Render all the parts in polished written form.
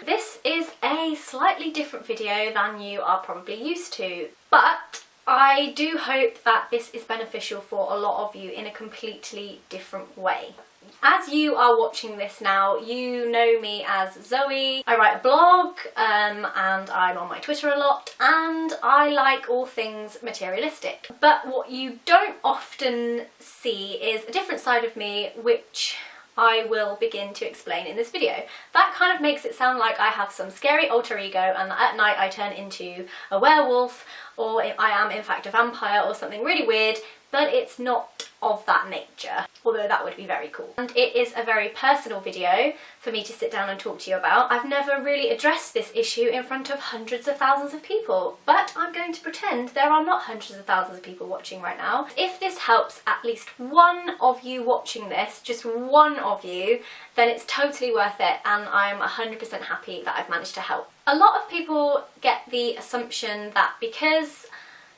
This is a slightly different video than you are probably used to, but I do hope that this is beneficial for a lot of you in a completely different way. As you are watching this now, you know me as Zoe. I write a blog and I'm on my Twitter a lot, and I like all things materialistic. But what you don't often see is a different side of me, which I will begin to explain in this video. That kind of makes it sound like I have some scary alter ego and at night I turn into a werewolf, or I am in fact a vampire or something really weird, but it's not of that nature, although that would be very cool. And it is a very personal video for me to sit down and talk to you about. I've never really addressed this issue in front of hundreds of thousands of people, but I'm going to pretend there are not hundreds of thousands of people watching right now. If this helps at least one of you watching this, just one of you, then it's totally worth it, and I'm 100% happy that I've managed to help. A lot of people get the assumption that because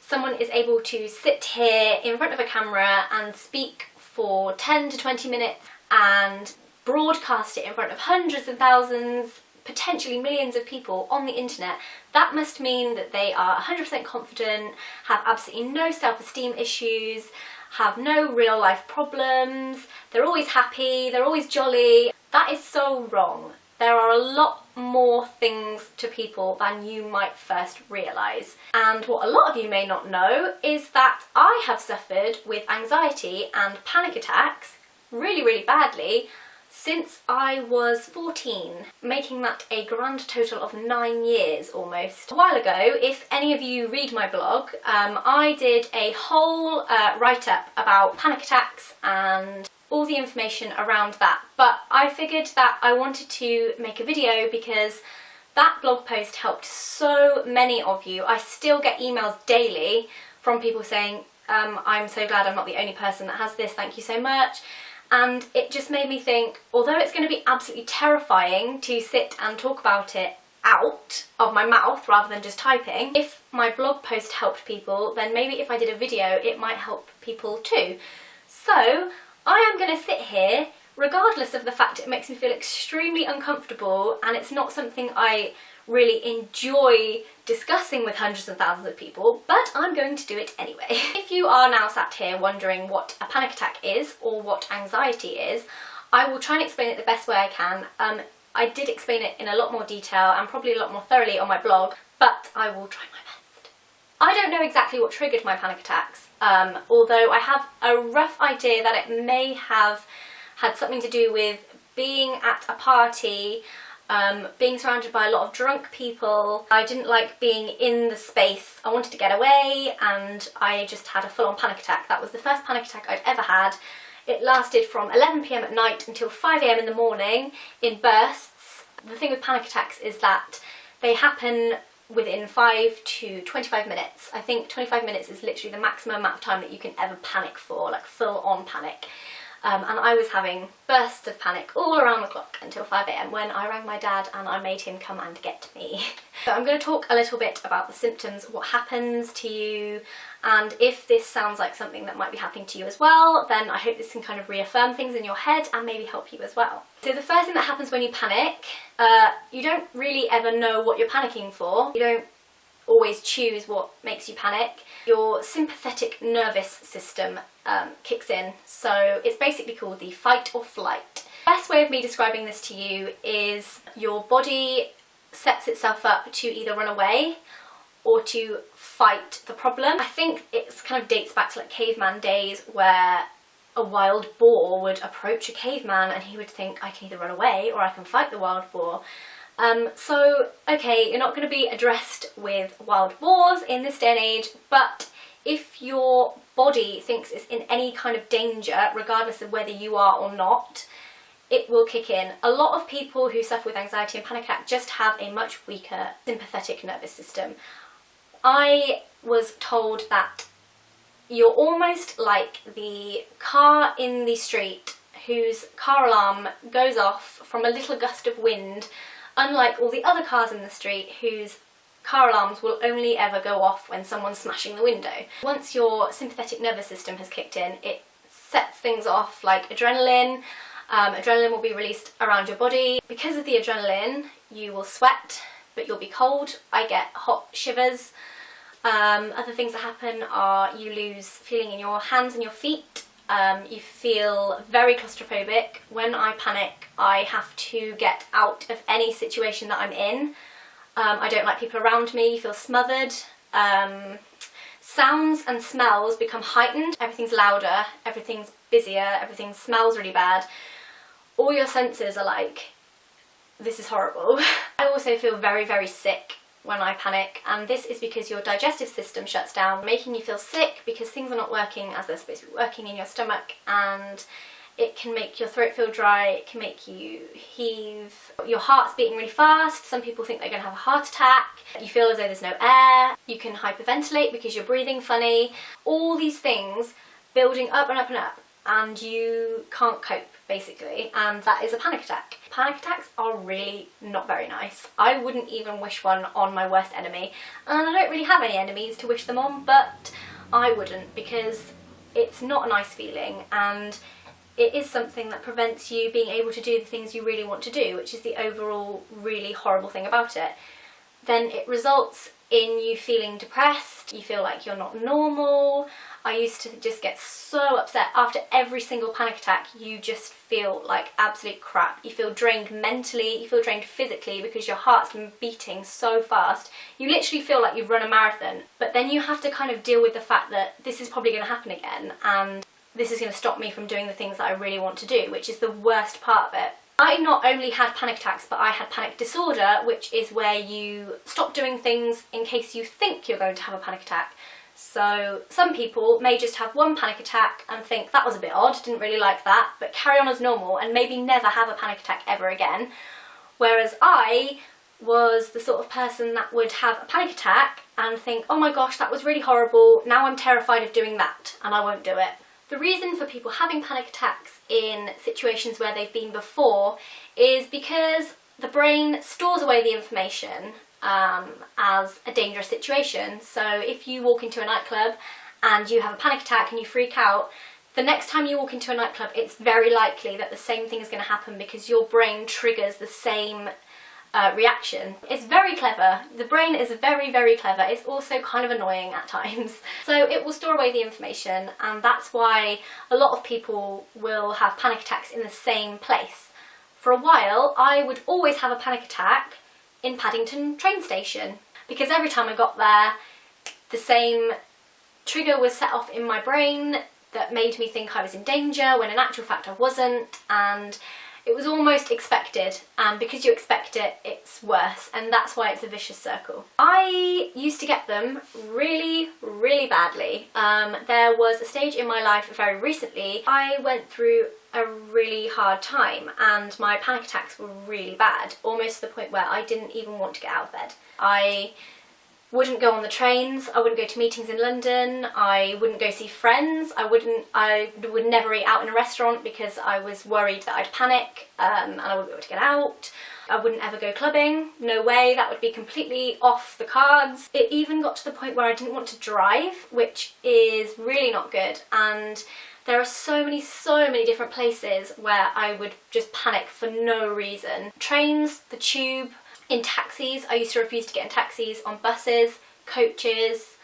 someone is able to sit here in front of a camera and speak for 10 to 20 minutes and broadcast it in front of hundreds and thousands, potentially millions of people on the internet, that must mean that they are 100% confident, have absolutely no self-esteem issues, have no real life problems, they're always happy, they're always jolly. That is so wrong. There are a lot more things to people than you might first realise. And what a lot of you may not know is that I have suffered with anxiety and panic attacks really, really badly since I was 14, making that a grand total of 9 years almost. A while ago, if any of you read my blog, I did a whole write-up about panic attacks and all the information around that, but I figured that I wanted to make a video because that blog post helped so many of you. I still get emails daily from people saying, I'm so glad I'm not the only person that has this, thank you so much. And it just made me think, although it's going to be absolutely terrifying to sit and talk about it out of my mouth rather than just typing, if my blog post helped people, then maybe if I did a video it might help people too. So I am going to sit here, regardless of the fact it makes me feel extremely uncomfortable and it's not something I really enjoy discussing with hundreds of thousands of people, but I'm going to do it anyway. If you are now sat here wondering what a panic attack is or what anxiety is, I will try and explain it the best way I can. I did explain it in a lot more detail and probably a lot more thoroughly on my blog, but I will try my best. I don't know exactly what triggered my panic attacks, although I have a rough idea that it may have had something to do with being at a party, being surrounded by a lot of drunk people. I didn't like being in the space. I wanted to get away and I just had a full-on panic attack. That was the first panic attack I'd ever had. It lasted from 11 PM at night until 5 AM in the morning in bursts. The thing with panic attacks is that they happen within 5 to 25 minutes. I think 25 minutes is literally the maximum amount of time that you can ever panic for, like full-on panic. And I was having bursts of panic all around the clock until 5 AM when I rang my dad and I made him come and get me. So I'm going to talk a little bit about the symptoms, what happens to you, and if this sounds like something that might be happening to you as well, then I hope this can kind of reaffirm things in your head and maybe help you as well. So the first thing that happens when you panic, you don't really ever know what you're panicking for. You don't always choose what makes you panic. Your sympathetic nervous system kicks in, so it's basically called the fight or flight. The best way of me describing this to you is your body sets itself up to either run away or to fight the problem. I think it kind of dates back to like caveman days where a wild boar would approach a caveman and he would think, I can either run away or I can fight the wild boar. So, okay, you're not going to be addressed with wild boars in this day and age, but if your body thinks it's in any kind of danger, regardless of whether you are or not, it will kick in. A lot of people who suffer with anxiety and panic attack just have a much weaker sympathetic nervous system. I was told that you're almost like the car in the street whose car alarm goes off from a little gust of wind, unlike all the other cars in the street whose car alarms will only ever go off when someone's smashing the window. Once your sympathetic nervous system has kicked in, it sets things off like adrenaline, Adrenaline will be released around your body. Because of the adrenaline, you will sweat, but you'll be cold. I get hot shivers. Other things that happen are you lose feeling in your hands and your feet. You feel very claustrophobic. When I panic, I have to get out of any situation that I'm in. I don't like people around me. You feel smothered. Sounds and smells become heightened. Everything's louder, everything's busier, everything smells really bad. All your senses are like, this is horrible. I also feel very, very sick when I panic, and this is because your digestive system shuts down, making you feel sick because things are not working as they're supposed to be working in your stomach, and it can make your throat feel dry, it can make you heave, your heart's beating really fast, some people think they're going to have a heart attack, you feel as though there's no air, you can hyperventilate because you're breathing funny, all these things building up and up and up, and you can't cope basically, and that is a panic attack. Panic attacks are really not very nice. I wouldn't even wish one on my worst enemy, and I don't really have any enemies to wish them on, but I wouldn't, because it's not a nice feeling, and it is something that prevents you being able to do the things you really want to do, which is the overall really horrible thing about it. Then it results in you feeling depressed, you feel like you're not normal. I used to just get so upset after every single panic attack. You just feel like absolute crap. You feel drained mentally, you feel drained physically because your heart's been beating so fast. You literally feel like you've run a marathon, but then you have to kind of deal with the fact that this is probably going to happen again, and this is going to stop me from doing the things that I really want to do, which is the worst part of it. I not only had panic attacks, but I had panic disorder, which is where you stop doing things in case you think you're going to have a panic attack. So some people may just have one panic attack and think that was a bit odd, didn't really like that, but carry on as normal and maybe never have a panic attack ever again. Whereas I was the sort of person that would have a panic attack and think, oh my gosh, that was really horrible, now I'm terrified of doing that, and I won't do it. The reason for people having panic attacks in situations where they've been before is because the brain stores away the information as a dangerous situation. So if you walk into a nightclub and you have a panic attack and you freak out, the next time you walk into a nightclub, it's very likely that the same thing is going to happen because your brain triggers the same reaction. It's very clever. The brain is very, very clever. It's also kind of annoying at times. So it will store away the information, and that's why a lot of people will have panic attacks in the same place. For a while, I would always have a panic attack in Paddington train station, because every time I got there, the same trigger was set off in my brain that made me think I was in danger, when in actual fact I wasn't, and it was almost expected, and because you expect it, it's worse, and that's why it's a vicious circle. I used to get them really, really badly. There was a stage in my life very recently, I went through a really hard time and my panic attacks were really bad, almost to the point where I didn't even want to get out of bed. I wouldn't go on the trains, I wouldn't go to meetings in London, I wouldn't go see friends, I would never eat out in a restaurant because I was worried that I'd panic and I wouldn't be able to get out. I wouldn't ever go clubbing, no way, that would be completely off the cards. It even got to the point where I didn't want to drive, which is really not good, and there are so many different places where I would just panic for no reason. Trains, the tube, in taxis, I used to refuse to get in taxis, on buses, coaches,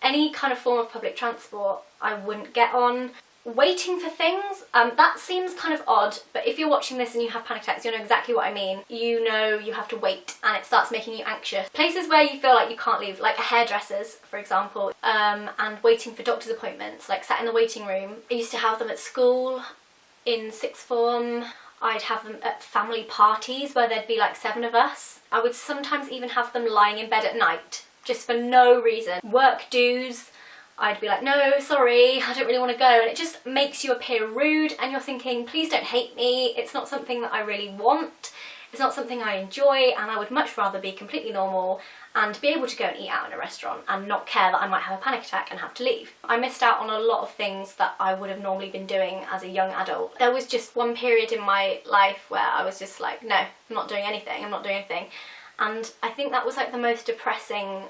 any kind of form of public transport I wouldn't get on. Waiting for things, that seems kind of odd, but if you're watching this and you have panic attacks, you know exactly what I mean. You know you have to wait and it starts making you anxious. Places where you feel like you can't leave, like hairdressers, for example, and waiting for doctor's appointments, like sat in the waiting room. I used to have them at school, in sixth form. I'd have them at family parties where there'd be like 7 of us. I would sometimes even have them lying in bed at night, just for no reason. Work dues, I'd be like, no, sorry, I don't really want to go, and it just makes you appear rude, and you're thinking, please don't hate me, it's not something that I really want, it's not something I enjoy, and I would much rather be completely normal and be able to go and eat out in a restaurant and not care that I might have a panic attack and have to leave. I missed out on a lot of things that I would have normally been doing as a young adult. There was just one period in my life where I was just like, no, I'm not doing anything, I'm not doing anything. And I think that was like the most depressing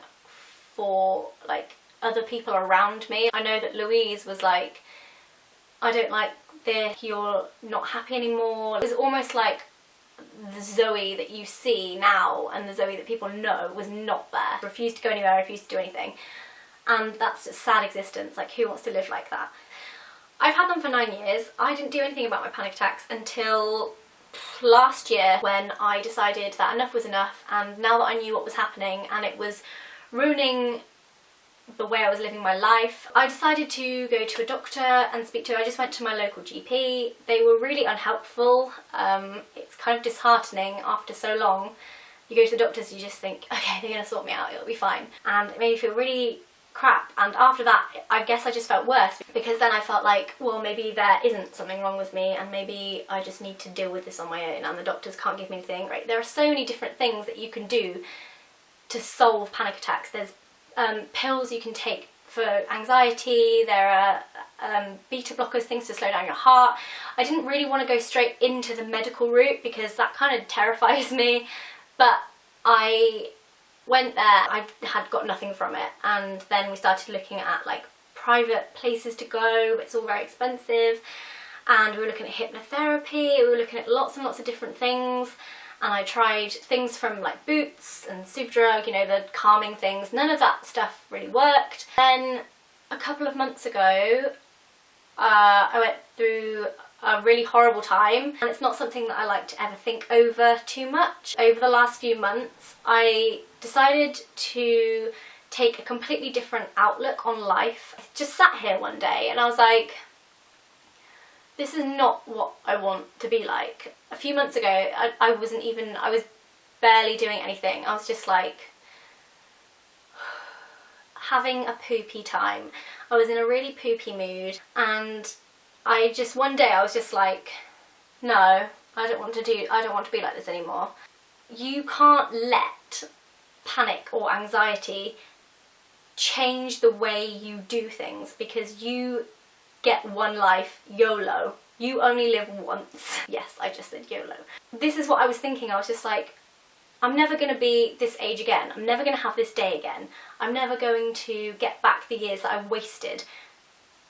for like other people around me. I know that Louise was like, I don't like you're not happy anymore. It's almost like the Zoe that you see now and the Zoe that people know was not there. Refused to go anywhere, refused to do anything. And that's a sad existence. Like, who wants to live like that? I've had them for 9 years. I didn't do anything about my panic attacks until last year, when I decided that enough was enough, and now that I knew what was happening and it was ruining the way I was living my life, I decided to go to a doctor and speak to her. I just went to my local GP. They were really unhelpful. It's kind of disheartening after so long. You go to the doctors, you just think, okay, they're going to sort me out, it'll be fine. And it made me feel really crap. And after that, I guess I just felt worse, because then I felt like, well, maybe there isn't something wrong with me and maybe I just need to deal with this on my own and the doctors can't give me anything. Right? There are so many different things that you can do to solve panic attacks. There's pills you can take for anxiety, there are beta blockers, things to slow down your heart. I didn't really want to go straight into the medical route because that kind of terrifies me, but I went there. I had got nothing from it, and then we started looking at like private places to go. It's all very expensive, and we were looking at hypnotherapy, we were looking at lots and lots of different things. And I tried things from like Boots and Superdrug, you know, the calming things. None of that stuff really worked. Then a couple of months ago, I went through a really horrible time, and it's not something that I like to ever think over too much. Over the last few months, I decided to take a completely different outlook on life. I just sat here one day and I was like, this is not what I want to be like. A few months ago, I was barely doing anything. I was just like having a poopy time. I was in a really poopy mood, and one day I was just like, no, I don't want to be like this anymore. You can't let panic or anxiety change the way you do things, because you get one life, YOLO. You only live once. Yes, I just said YOLO. This is what I was thinking. I was just like, I'm never going to be this age again. I'm never going to have this day again. I'm never going to get back the years that I wasted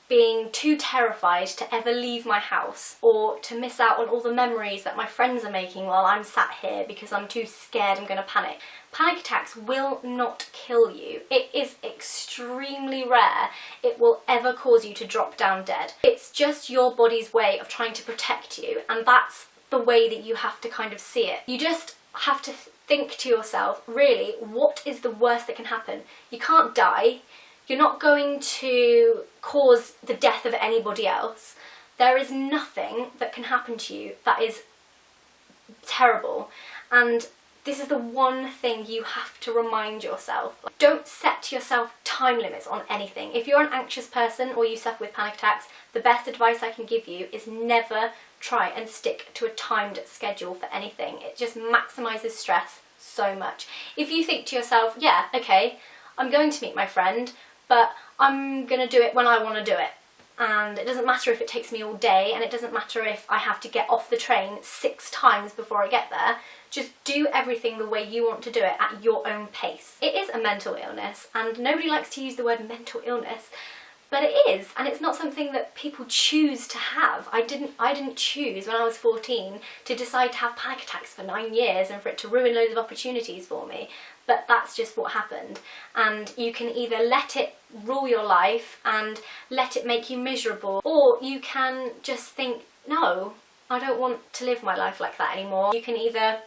being too terrified to ever leave my house, or to miss out on all the memories that my friends are making while I'm sat here because I'm too scared I'm going to panic. Panic attacks will not kill you. It is extremely rare it will ever cause you to drop down dead. It's just your body's way of trying to protect you, and that's the way that you have to kind of see it. You just have to think to yourself, really, what is the worst that can happen? You can't die. You're not going to cause the death of anybody else. There is nothing that can happen to you that is terrible. And this is the one thing you have to remind yourself. Don't set yourself time limits on anything. If you're an anxious person or you suffer with panic attacks, the best advice I can give you is never try and stick to a timed schedule for anything. It just maximises stress so much. If you think to yourself, yeah, okay, I'm going to meet my friend, but I'm going to do it when I want to do it. And it doesn't matter if it takes me all day, and it doesn't matter if I have to get off the train 6 times before I get there. Just do everything the way you want to do it at your own pace. It is a mental illness, and nobody likes to use the word mental illness, but it is, and it's not something that people choose to have. I didn't choose when I was 14 to decide to have panic attacks for 9 years and for it to ruin loads of opportunities for me. But that's just what happened, and you can either let it rule your life and let it make you miserable, or you can just think, no, I don't want to live my life like that anymore. You can either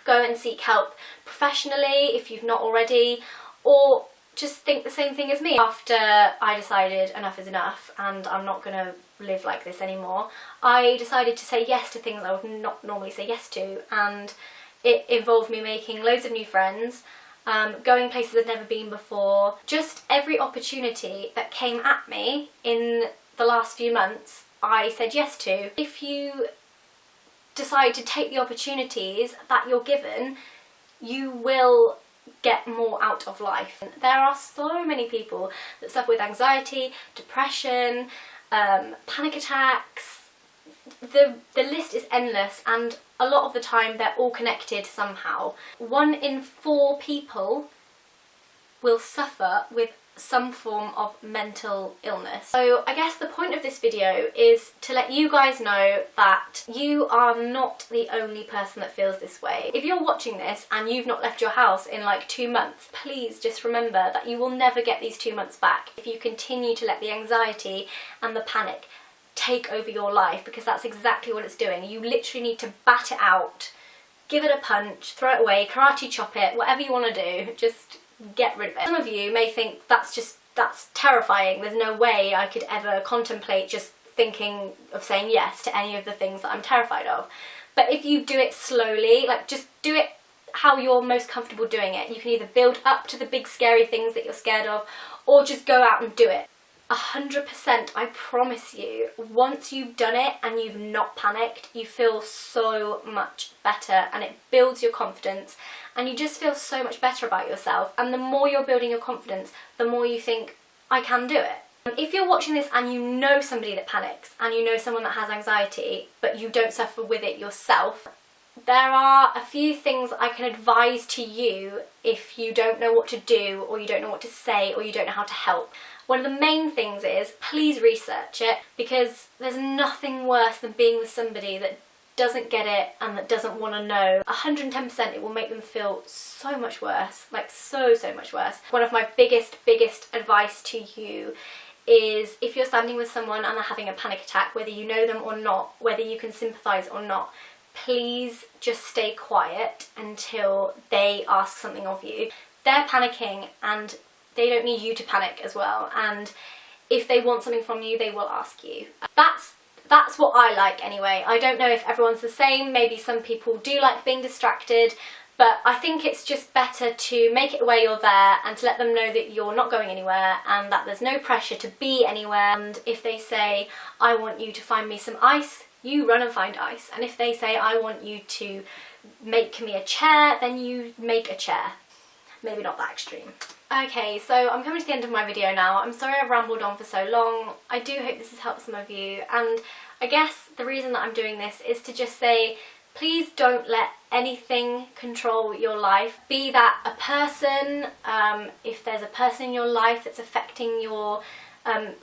go and seek help professionally if you've not already, or just think the same thing as me. After I decided enough is enough and I'm not going to live like this anymore, I decided to say yes to things I would not normally say yes to, and it involved me making loads of new friends, going places I'd never been before. Just every opportunity that came at me in the last few months, I said yes to. If you decide to take the opportunities that you're given, you will get more out of life. There are so many people that suffer with anxiety, depression, panic attacks. The list is endless, and a lot of the time they're all connected somehow. 1 in 4 people will suffer with some form of mental illness. So I guess the point of this video is to let you guys know that you are not the only person that feels this way. If you're watching this and you've not left your house in like 2 months, please just remember that you will never get these 2 months back if you continue to let the anxiety and the panic take over your life, because that's exactly what it's doing. You literally need to bat it out, give it a punch, throw it away, karate chop it, whatever you want to do, just get rid of it. Some of you may think that's terrifying, there's no way I could ever contemplate just thinking of saying yes to any of the things that I'm terrified of. But if you do it slowly, like just do it how you're most comfortable doing it. You can either build up to the big scary things that you're scared of, or just go out and do it. 100%, I promise you, once you've done it and you've not panicked, you feel so much better and it builds your confidence and you just feel so much better about yourself. And the more you're building your confidence, the more you think, I can do it. If you're watching this and you know somebody that panics and you know someone that has anxiety but you don't suffer with it yourself, there are a few things I can advise to you if you don't know what to do, or you don't know what to say, or you don't know how to help. One of the main things is, please research it, because there's nothing worse than being with somebody that doesn't get it and that doesn't want to know. 110% it will make them feel so much worse, like so much worse. One of my biggest advice to you is, if you're standing with someone and they're having a panic attack, whether you know them or not, whether you can sympathise or not, please just stay quiet until they ask something of you. They're panicking and they don't need you to panic as well, and if they want something from you, they will ask you. That's what I like anyway. I don't know if everyone's the same, maybe some people do like being distracted, but I think it's just better to make it where you're there and to let them know that you're not going anywhere and that there's no pressure to be anywhere. And if they say, I want you to find me some ice, you run and find ice. And if they say, I want you to make me a chair, then you make a chair. Maybe not that extreme. Okay, so I'm coming to the end of my video now. I'm sorry I've rambled on for so long. I do hope this has helped some of you, and I guess the reason that I'm doing this is to just say, please don't let anything control your life. Be that a person, if there's a person in your life that's affecting your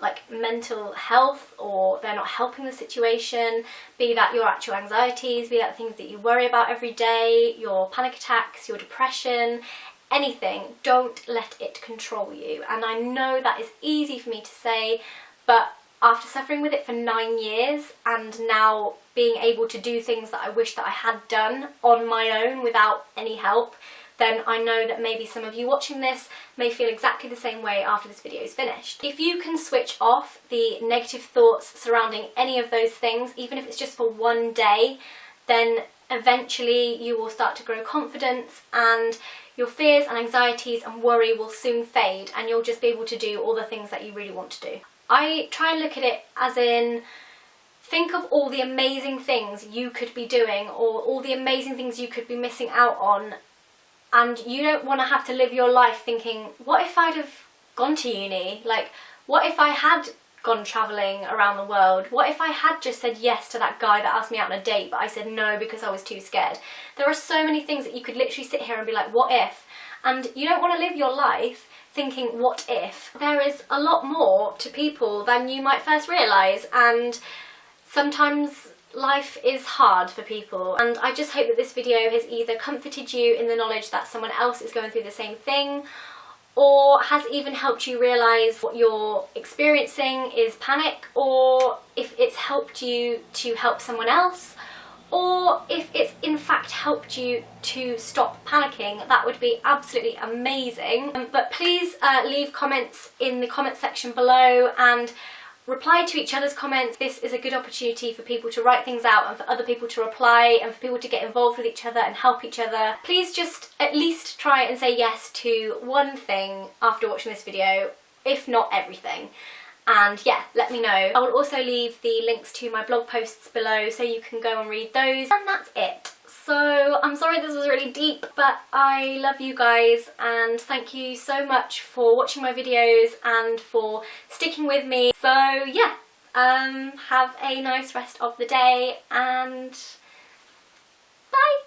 like mental health, or they're not helping the situation, be that your actual anxieties, be that things that you worry about every day, your panic attacks, your depression, anything, don't let it control you. And I know that is easy for me to say, but after suffering with it for 9 years and now being able to do things that I wish that I had done on my own without any help, then I know that maybe some of you watching this may feel exactly the same way after this video is finished. If you can switch off the negative thoughts surrounding any of those things, even if it's just for one day, then eventually you will start to grow confidence and your fears and anxieties and worry will soon fade, and you'll just be able to do all the things that you really want to do. I try and look at it as in, think of all the amazing things you could be doing or all the amazing things you could be missing out on, and you don't want to have to live your life thinking, what if I'd have gone to uni? Like, what if I had gone travelling around the world? What if I had just said yes to that guy that asked me out on a date but I said no because I was too scared? There are so many things that you could literally sit here and be like, what if? And you don't want to live your life thinking what if. There is a lot more to people than you might first realise, and sometimes life is hard for people, and I just hope that this video has either comforted you in the knowledge that someone else is going through the same thing, or has even helped you realise what you're experiencing is panic, or if it's helped you to help someone else, or if it's in fact helped you to stop panicking. That would be absolutely amazing. But please leave comments in the comment section below and reply to each other's comments. This is a good opportunity for people to write things out and for other people to reply and for people to get involved with each other and help each other. Please just at least try and say yes to one thing after watching this video, if not everything. And yeah, let me know. I will also leave the links to my blog posts below so you can go and read those. And that's it. So I'm sorry this was really deep, but I love you guys and thank you so much for watching my videos and for sticking with me. So yeah, have a nice rest of the day and bye!